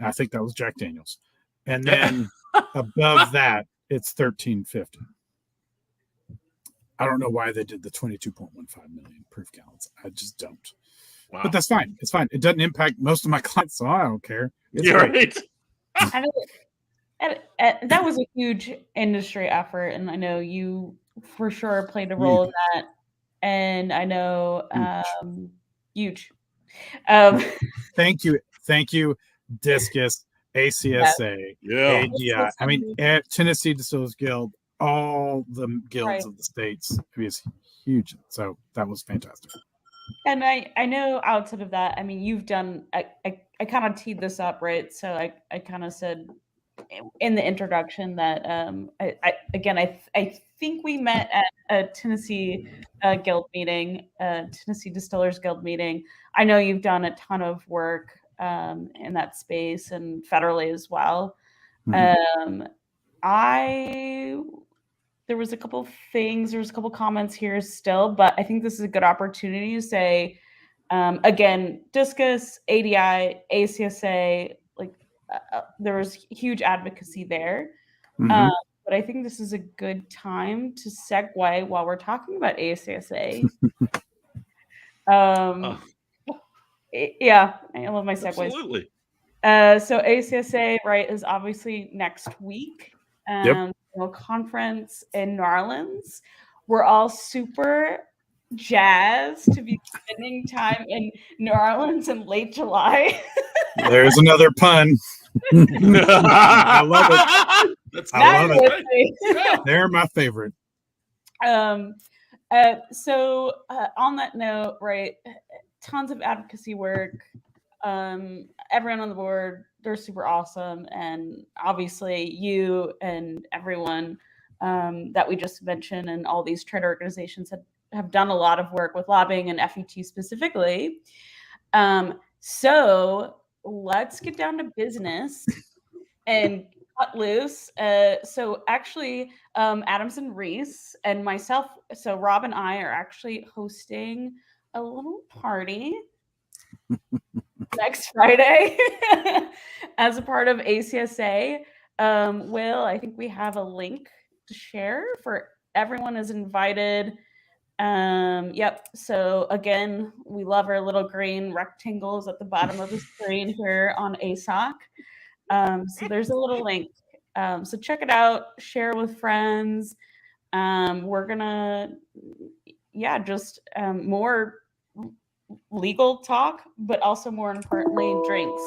I think that was Jack Daniels. And then above that, it's $13.50. I don't know why they did the 22.15 million proof gallons. I just don't. Wow. But that's fine. It's fine. It doesn't impact most of my clients, so I don't care. It's Yeah, great. right. I mean, that was a huge industry effort, and I know you for sure played a role in that. And I know huge. Thank you, Discus, ACSA, Yeah. ADI. I mean, Tennessee Distillers Guild, all the guilds of the states. I mean, it's huge. So that was fantastic. And I know outside of that, I mean, you've done. I kind of teed this up, right? So I kind of said in the introduction that I think we met at a Tennessee Guild meeting, Tennessee Distillers Guild meeting. I know you've done a ton of work in that space and federally as well. Mhm. There was a couple things, there was a couple comments here still, but I think this is a good opportunity to say, again, Discus, ADI, ACSA, like there was huge advocacy there. Mhm. But I think this is a good time to segue while we're talking about ACSA. Yeah, I love my segues. Absolutely. So ACSA, right, is obviously next week. Yep. Conference in New Orleans. We're all super jazzed to be spending time in New Orleans in late July. There's another pun. I love it. I love it. They're my favorite. So on that note, right, tons of advocacy work. Everyone on the board, they're super awesome, and obviously you and everyone that we just mentioned and all these trade organizations have done a lot of work with lobbying and FET specifically. So let's get down to business and cut loose. So actually, Adams and Reese and myself, so Rob and I are actually hosting a little party next Friday as a part of ACSA. Will, I think we have a link to share for everyone is invited. Yep. So again, we love our little green rectangles at the bottom of the screen here on ASOC. So there's a little link. So check it out, share with friends. We're gonna, just more legal talk, but also more importantly, drinks.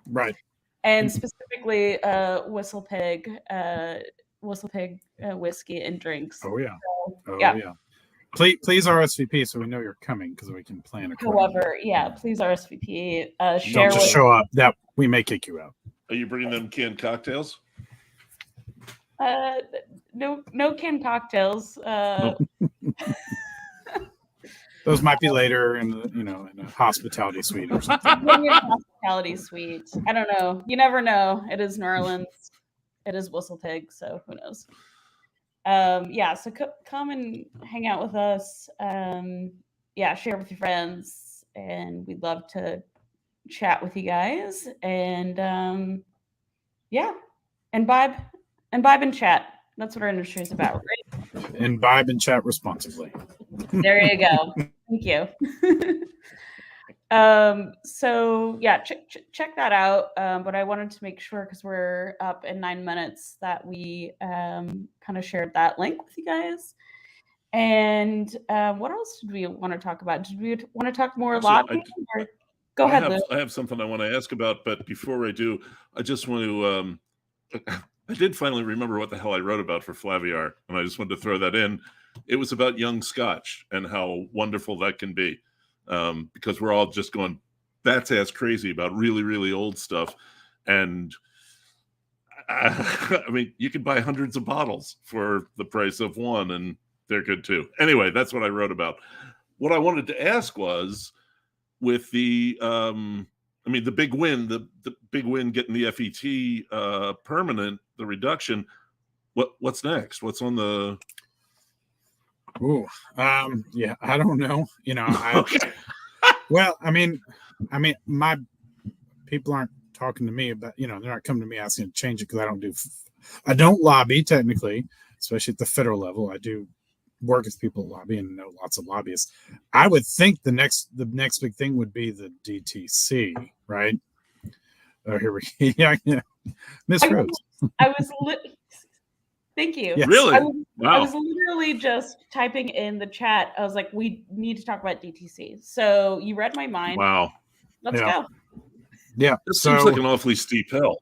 Right. And specifically, Whistle Pig whiskey and drinks. Oh yeah. So, yeah. Please RSVP so we know you're coming because we can plan accordingly. However, please RSVP. Don't Share just show up. That we may kick you out. Are you bringing them canned cocktails? No canned cocktails. Those might be later in a hospitality suite or something. Maybe a hospitality suite. I don't know. You never know. It is New Orleans. It is Whistle Pig, so who knows? So come and hang out with us. Share with your friends, and we'd love to chat with you guys. And imbibe and chat. That's what our industry is about, right? Imbibe and chat responsibly. There you go. Thank you. Check that out. But I wanted to make sure, because we're up in 9 minutes, that we kind of shared that link with you guys. And what else did we want to talk about? Did we want to talk more lobbying? Go ahead, Lou. I have something I want to ask about, but before I do, I just want to. I did finally remember what the hell I wrote about for Flaviar, and I just wanted to throw that in. It was about young Scotch and how wonderful that can be, because we're all just going bat's ass crazy about really, really old stuff. And I mean, you can buy hundreds of bottles for the price of one, and they're good too. Anyway, that's what I wrote about. What I wanted to ask was, with the the big win, the big win getting the FET permanent, the reduction. What's next? What's on the? I don't know. Okay. Well, I mean, my people aren't talking to me about, they're not coming to me asking to change it because I don't lobby technically, especially at the federal level. I do work with people lobby and know lots of lobbyists. I would think the next big thing would be the DTC, right? Oh, here we yeah, Miss Rhodes. Thank you. Yes. Really? I was literally just typing in the chat. I was like, we need to talk about DTC. So you read my mind. Wow. Let's go. Yeah. This seems like an awfully steep hill.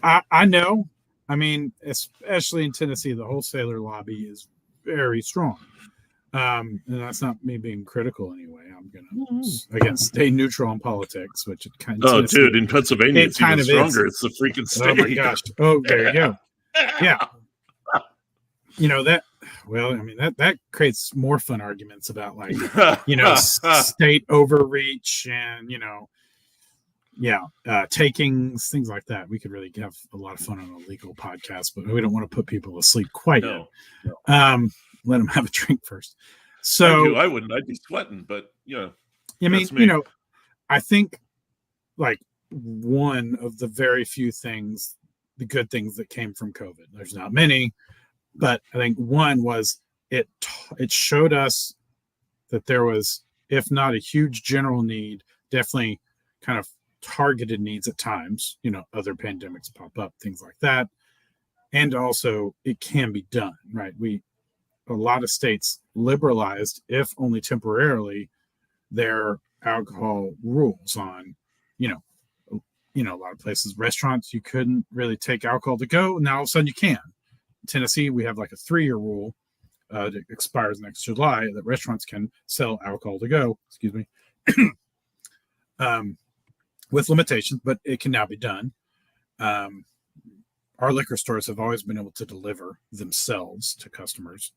I know. I mean, especially in Tennessee, the wholesaler lobby is very strong. And that's not me being critical anyway. I'm gonna again stay neutral on politics, which it kind of dude, in Pennsylvania it's even stronger. It's the freaking state. Oh my gosh. Oh, there you go. Yeah. That well, I mean that creates more fun arguments about like, state overreach and takings, things like that. We could really have a lot of fun on a legal podcast, but we don't want to put people to sleep quite yet. No. Let them have a drink first. So I wouldn't. I'd be sweating, but I mean, I think like one of the very few things, the good things that came from COVID. There's not many, but I think one was it showed us that there was, if not a huge general need, definitely kind of targeted needs at times. Other pandemics pop up, things like that, and also it can be done, right? A lot of states liberalized, if only temporarily, their alcohol rules on, a lot of places, restaurants, you couldn't really take alcohol to go. Now all of a sudden you can. In Tennessee, we have like a 3-year rule that expires next July that restaurants can sell alcohol to go. Excuse me. With limitations, but it can now be done. Our liquor stores have always been able to deliver themselves to customers.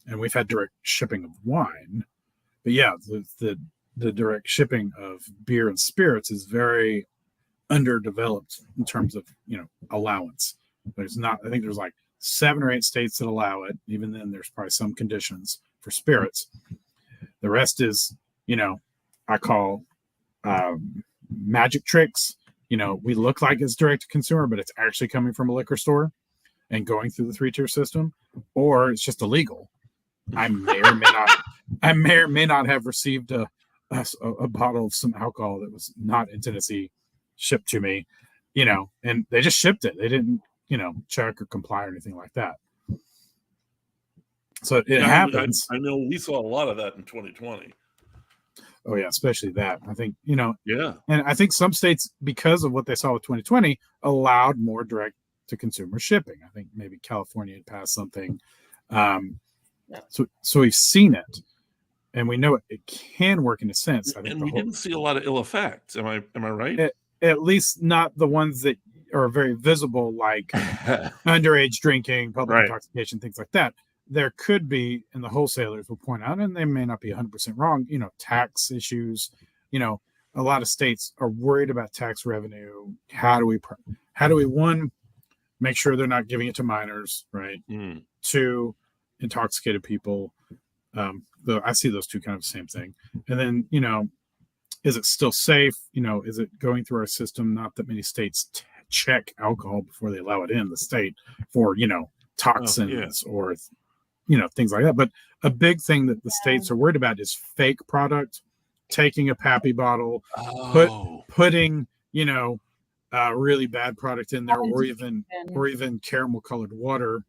And we've had direct shipping of wine, but yeah, the direct shipping of beer and spirits is very underdeveloped in terms of allowance. There's not. I think there's like 7 or 8 states that allow it. Even then, there's probably some conditions for spirits. The rest is, I call magic tricks. We look like it's direct to consumer, but it's actually coming from a liquor store and going through the 3-tier system, or it's just illegal. I may or may not have received a bottle of some alcohol that was not in Tennessee shipped to me, and they just shipped it. They didn't, check or comply or anything like that. So it happens. I know we saw a lot of that in 2020. Oh yeah, especially that. I think, yeah. And I think some states, because of what they saw with 2020, allowed more direct to consumer shipping. I think maybe California had passed something. So we've seen it, and we know it can work in a sense. I think and we didn't see a lot of ill effects. Am I right? At least not the ones that are very visible, like underage drinking, public intoxication, things like that. There could be, and the wholesalers will point out, and they may not be 100% wrong, tax issues. A lot of states are worried about tax revenue. How do we one, make sure they're not giving it to minors, right? 2, intoxicated people. Though I see those two kind of the same thing. And then, is it still safe? Is it going through our system? Not that many states check alcohol before they allow it in the state for, toxins or, things like that. But a big thing that the states are worried about is fake product, taking a Pappy bottle, putting, really bad product in there, or even caramel colored water,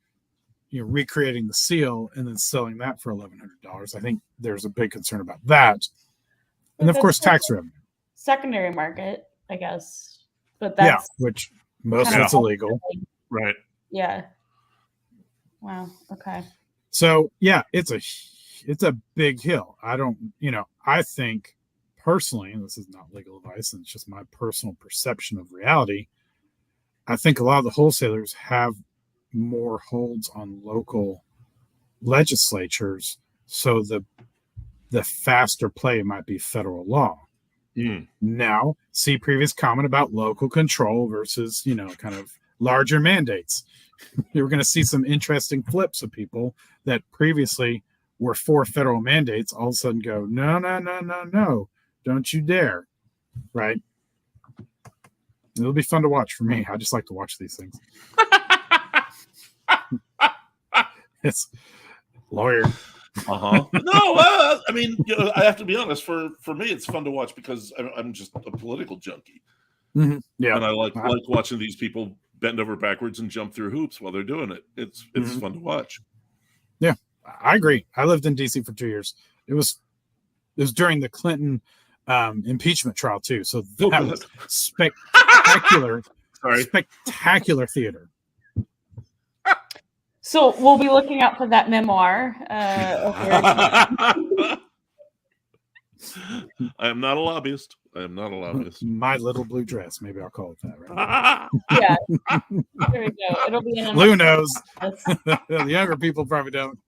recreating the seal and then selling that for $1,100. I think there's a big concern about that. And of course, tax revenue. Secondary market, I guess. But that's which most of it's illegal. Right. Yeah. Wow. Okay. So yeah, it's a big hill. I think personally, and this is not legal advice, and it's just my personal perception of reality, I think a lot of the wholesalers have more holds on local legislatures, so the faster play might be federal law. Now, see previous comment about local control versus, kind of larger mandates. You're going to see some interesting flips of people that previously were for federal mandates all of a sudden go, no, don't you dare. Right? It'll be fun to watch for me. I just like to watch these things. Lawyer. No, I mean, I have to be honest. For me, it's fun to watch because I'm just a political junkie. Mm-hmm. Yeah, and I like watching these people bend over backwards and jump through hoops while they're doing it. It's fun to watch. Yeah, I agree. I lived in DC for 2 years. It was during the Clinton impeachment trial too. So that was spectacular. Spectacular theater. So we'll be looking out for that memoir. I am not a lobbyist. My Little Blue Dress. Maybe I'll call it that. Right? Yeah. There we go. It'll be in Lou knows. The younger people probably don't.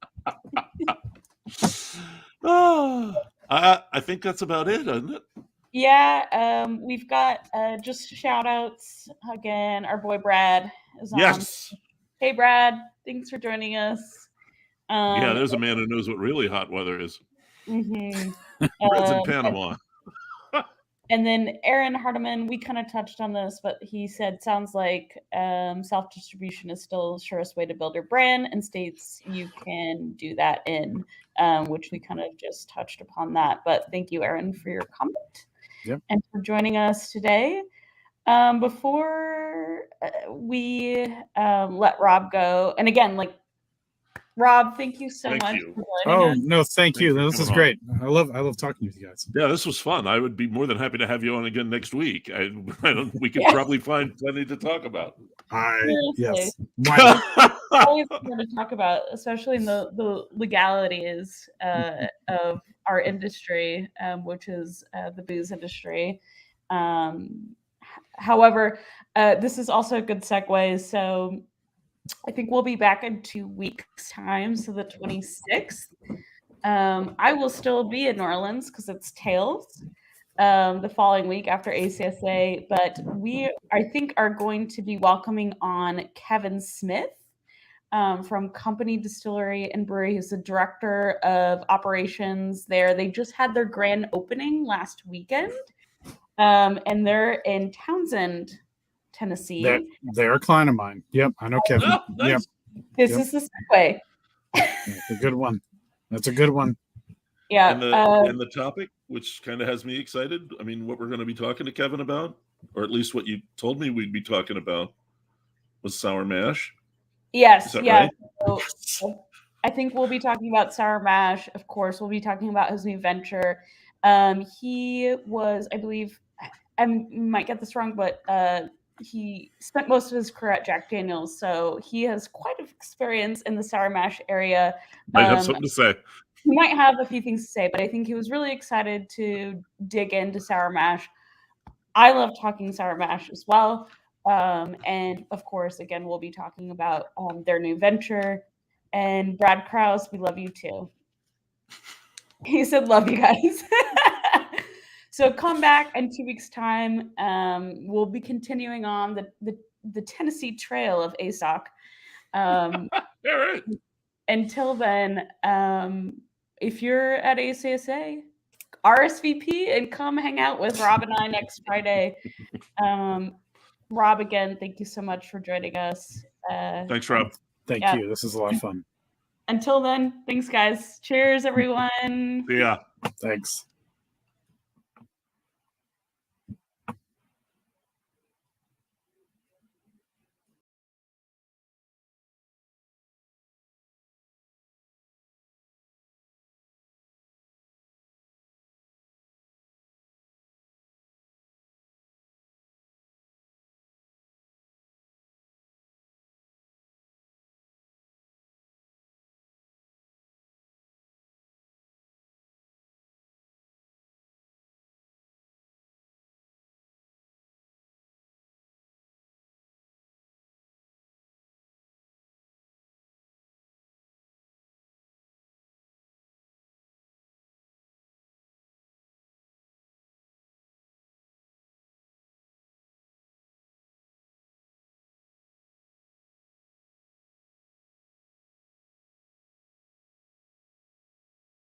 I think that's about it, isn't it? Yeah. We've got just shout outs again. Our boy Brad is on. Yes. Hey Brad, thanks for joining us. Yeah, there's a man who knows what really hot weather is. Mm-hmm. Brad's in Panama. And then Aaron Hardiman, we kind of touched on this, but he said, sounds like self-distribution is still the surest way to build your brand, and states you can do that in, which we kind of just touched upon that. But thank you, Aaron, for your comment and for joining us today. Before we let Rob go, and again, like, Rob, thank you so much for joining us. No, thank you. This is great. I love talking with you guys. Yeah, this was fun. I would be more than happy to have you on again next week. We could probably find plenty to talk about. Yes. Always fun to talk about, especially in the legalities of our industry, which is the booze industry. However, this is also a good segue. So I think we'll be back in 2 weeks' time, so the 26th. I will still be in New Orleans because it's Tails the following week after ACSA, but we, I think, are going to be welcoming on Kevin Smith from Company Distillery and Brewery, who's the director of operations there. They just had their grand opening last weekend, and they're in Townsend, Tennessee. They're a client of mine. Yep, I know Kevin. Oh, nice. Yep. This is the segue. That's a good one. Yeah. And the topic, which kind of has me excited. I mean, what we're going to be talking to Kevin about, or at least what you told me we'd be talking about, was sour mash. Yes. Right? So I think we'll be talking about sour mash. Of course, we'll be talking about his new venture. He was, I believe, I might get this wrong, but he spent most of his career at Jack Daniel's, so he has quite an experience in the sour mash area. Might have something to say. He might have a few things to say, but I think he was really excited to dig into sour mash. I love talking sour mash as well. And of course, again, we'll be talking about their new venture. And Brad Krause, we love you too. He said, love you guys. So come back in 2 weeks' time. We'll be continuing on the Tennessee Trail of ASOC. All right. Until then, if you're at ACSA, RSVP and come hang out with Rob and I next Friday. Rob, again, thank you so much for joining us. Thanks, Rob. Thank you. This is a lot of fun. Until then, thanks, guys. Cheers, everyone. See ya. Thanks.